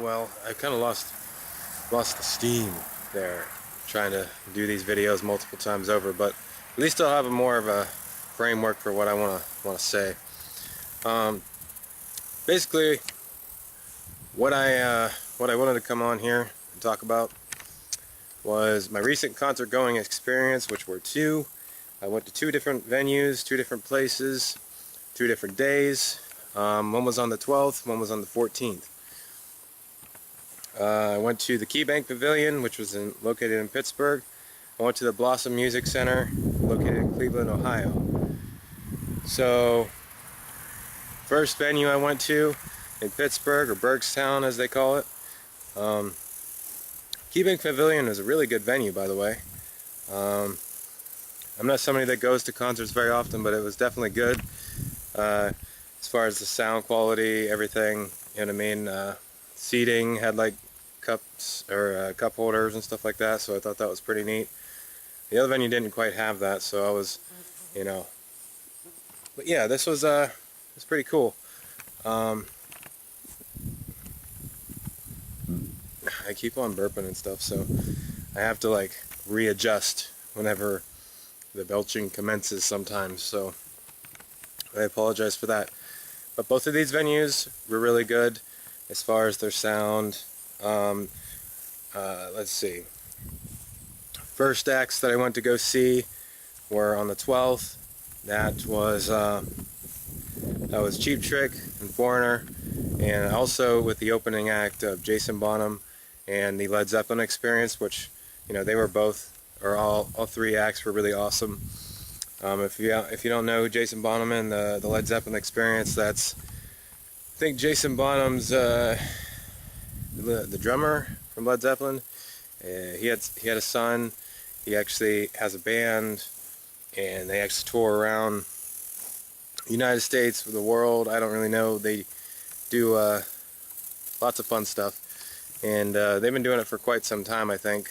well, I kind of lost the steam there, trying to do these videos multiple times over. But at least I'll have more of a framework for what I want to say. Basically, what I wanted to come on here and talk about was my recent concert going experience, which were two. I went to two different venues, two different places, 2 different days. One was on the 12th, one was on the 14th. I went to the Keybank Pavilion, which was located in Pittsburgh. I went to the Blossom Music Center, located in Cleveland, Ohio. So, first venue I went to in Pittsburgh, or Bergstown as they call it. Keybank Pavilion is a really good venue, by the way. I'm not somebody that goes to concerts very often, but it was definitely good. As far as the sound quality, everything, you know what I mean? Seating had like cups or cup holders and stuff like that, so I thought that was pretty neat. The other venue didn't quite have that, so I was, you know. But yeah, this was pretty cool. I keep on burping and stuff, so I have to like readjust whenever the belching commences sometimes, so I apologize for that. But both of these venues were really good as far as their sound. Let's see. First acts that I went to go see were on the 12th. That was CheapTrick and Foreigner, and also with the opening act of Jason Bonham and the Led Zeppelin Experience, which, you know, they were both, or all 3 acts were really awesome. If you don't know Jason Bonham and the Led Zeppelin Experience, that's, I think Jason Bonham's the drummer from Led Zeppelin. He had a son. He actually has a band, and they actually tour around the United States, the world. I don't really know. They do lots of fun stuff, and they've been doing it for quite some time, I think.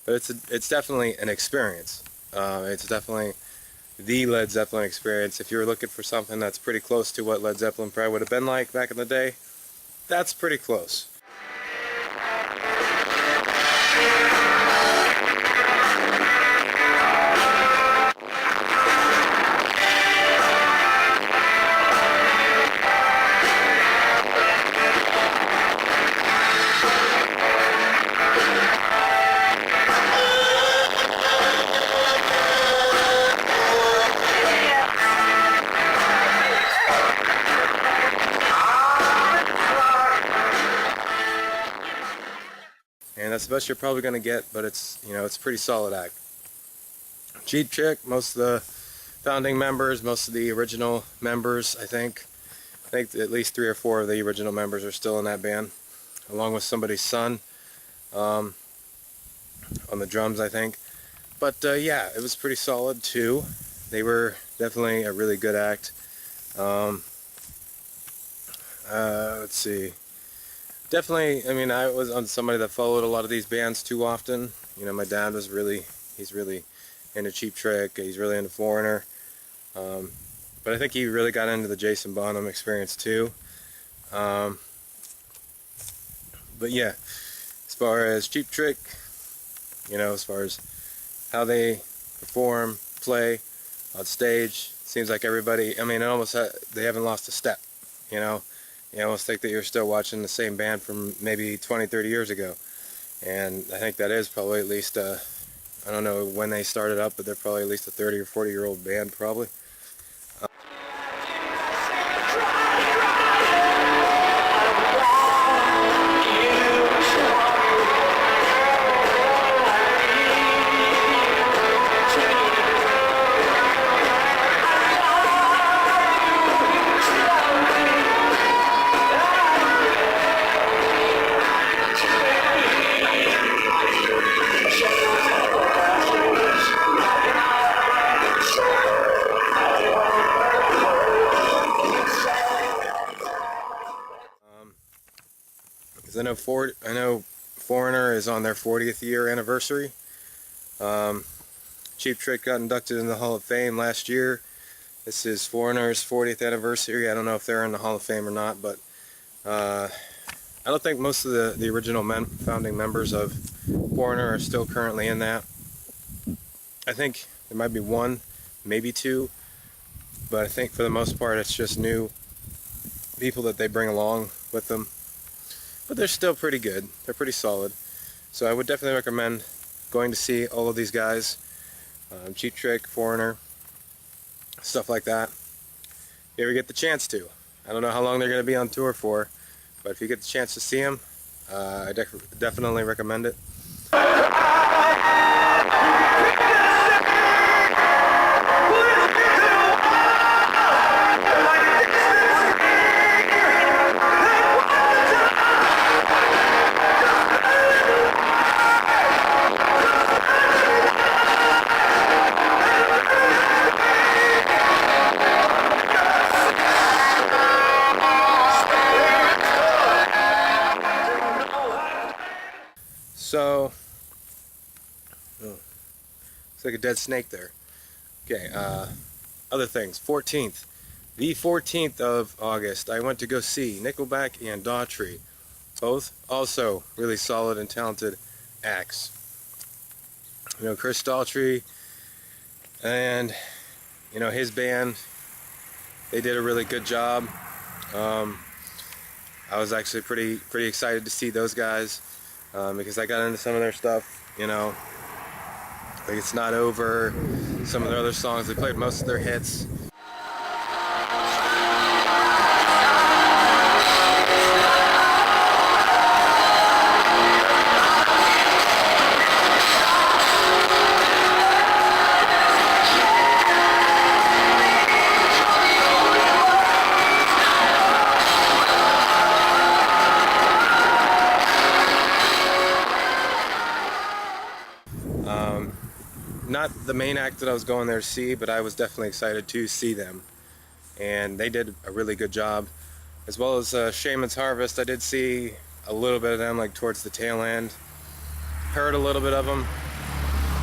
But it's definitely an experience. It's definitely the Led Zeppelin Experience. If you're looking for something that's pretty close to what Led Zeppelin probably would have been like back in the day, that's pretty close. And that's the best you're probably going to get, but it's, you know, it's a pretty solid act. CheapTrick, most of the founding members, most of the original members, I think at least 3 or 4 of the original members are still in that band, along with somebody's son on the drums, I think. But yeah, it was pretty solid too. They were definitely a really good act. Let's see. Definitely, I mean, I was on somebody that followed a lot of these bands too often. You know, my dad was he's really into CheapTrick, he's really into Foreigner. But I think he really got into the Jason Bonham Experience too. But yeah, as far as CheapTrick, you know, as far as how they perform, play on stage, seems like everybody, I mean, they haven't lost a step, you know. You almost think that you're still watching the same band from maybe 20, 30 years ago. And I think that is probably at least, I don't know when they started up, but they're probably at least a 30 or 40-year-old band, probably. Because I know Foreigner is on their 40th year anniversary. CheapTrick got inducted in the Hall of Fame last year. This is Foreigner's 40th anniversary. I don't know if they're in the Hall of Fame or not, but I don't think most of the original founding members of Foreigner are still currently in that. I think there might be one, maybe two, but I think for the most part it's just new people that they bring along with them. But they're still pretty good. They're pretty solid. So I would definitely recommend going to see all of these guys. CheapTrick, Foreigner, stuff like that. If you ever get the chance to. I don't know how long they're going to be on tour for, but if you get the chance to see them, I definitely recommend it. So, it's like a dead snake there. Okay, other things. The 14th of August, I went to go see Nickelback and Daughtry. Both also really solid and talented acts. You know, Chris Daughtry and, you know, his band, they did a really good job. I was actually pretty excited to see those guys. Because I got into some of their stuff, you know, like It's Not Over, some of their other songs. They played most of their hits. Not the main act that I was going there to see, but I was definitely excited to see them. And they did a really good job. As well as Shaman's Harvest, I did see a little bit of them, like towards the tail end. Heard a little bit of them.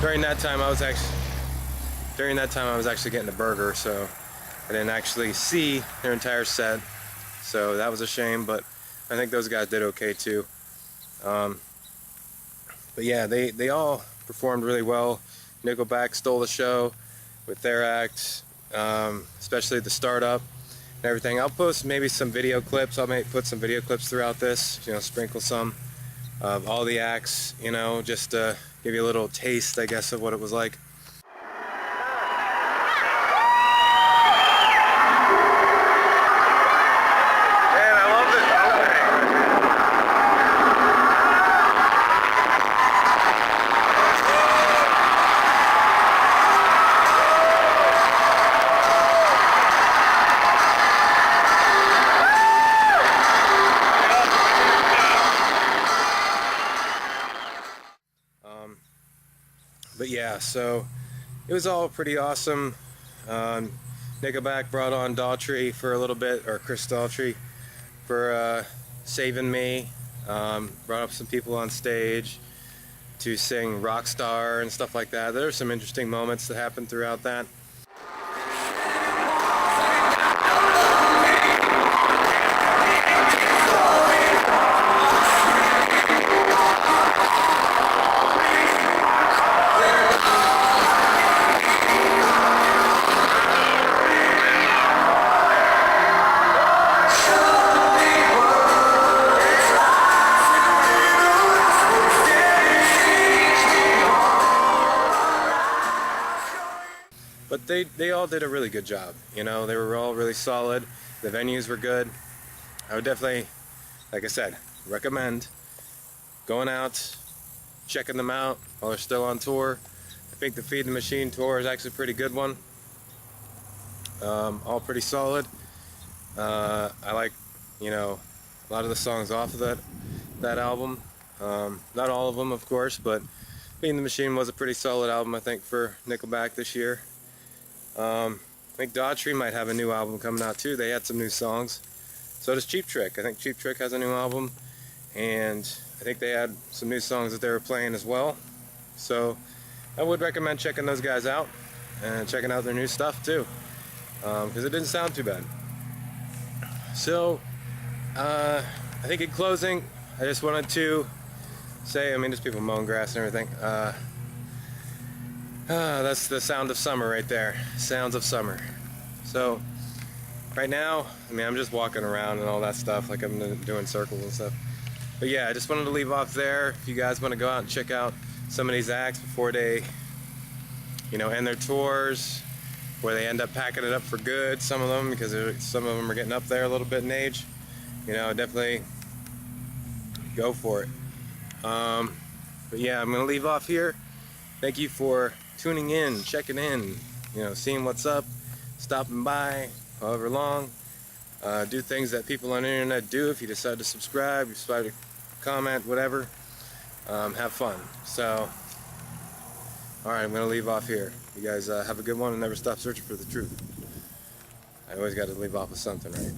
During that time I was actually getting a burger, so I didn't actually see their entire set. So that was a shame, but I think those guys did okay too. But yeah, they all performed really well. Nickelback stole the show with their act, especially the startup and everything. I'll post maybe some video clips. I may put some video clips throughout this, you know, sprinkle some of all the acts, you know, just to give you a little taste, I guess, of what it was like. But yeah, so it was all pretty awesome. Nickelback brought on Daughtry for a little bit, or Chris Daughtry, for saving me. Brought up some people on stage to sing Rockstar and stuff like that. There were some interesting moments that happened throughout that. But they all did a really good job. You know, they were all really solid. The venues were good. I would definitely, like I said, recommend going out, checking them out while they're still on tour. I think the Feed the Machine tour is actually a pretty good one. All pretty solid. I like, you know, a lot of the songs off of that album. Not all of them, of course, but Feed the Machine was a pretty solid album, I think, for Nickelback this year. I think Daughtry might have a new album coming out too. They had some new songs. So does CheapTrick. I think CheapTrick has a new album, and I think they had some new songs that they were playing as well. So I would recommend checking those guys out and checking out their new stuff too, because it didn't sound too bad. So I think in closing, I just wanted to say, I mean, there's people mowing grass and everything. That's the sound of summer right there. Sounds of summer. So, right now, I mean, I'm just walking around and all that stuff, like I'm doing circles and stuff. But yeah, I just wanted to leave off there. If you guys want to go out and check out some of these acts before they, you know, end their tours, where they end up packing it up for good, some of them, because some of them are getting up there a little bit in age, you know, definitely go for it. But yeah, I'm going to leave off here. Thank you for tuning in, checking in, you know, seeing what's up, stopping by, however long. Do things that people on the internet do. If you decide to subscribe, you decide to comment, whatever, have fun. So, alright, I'm going to leave off here. You guys have a good one and never stop searching for the truth. I always got to leave off with something, right?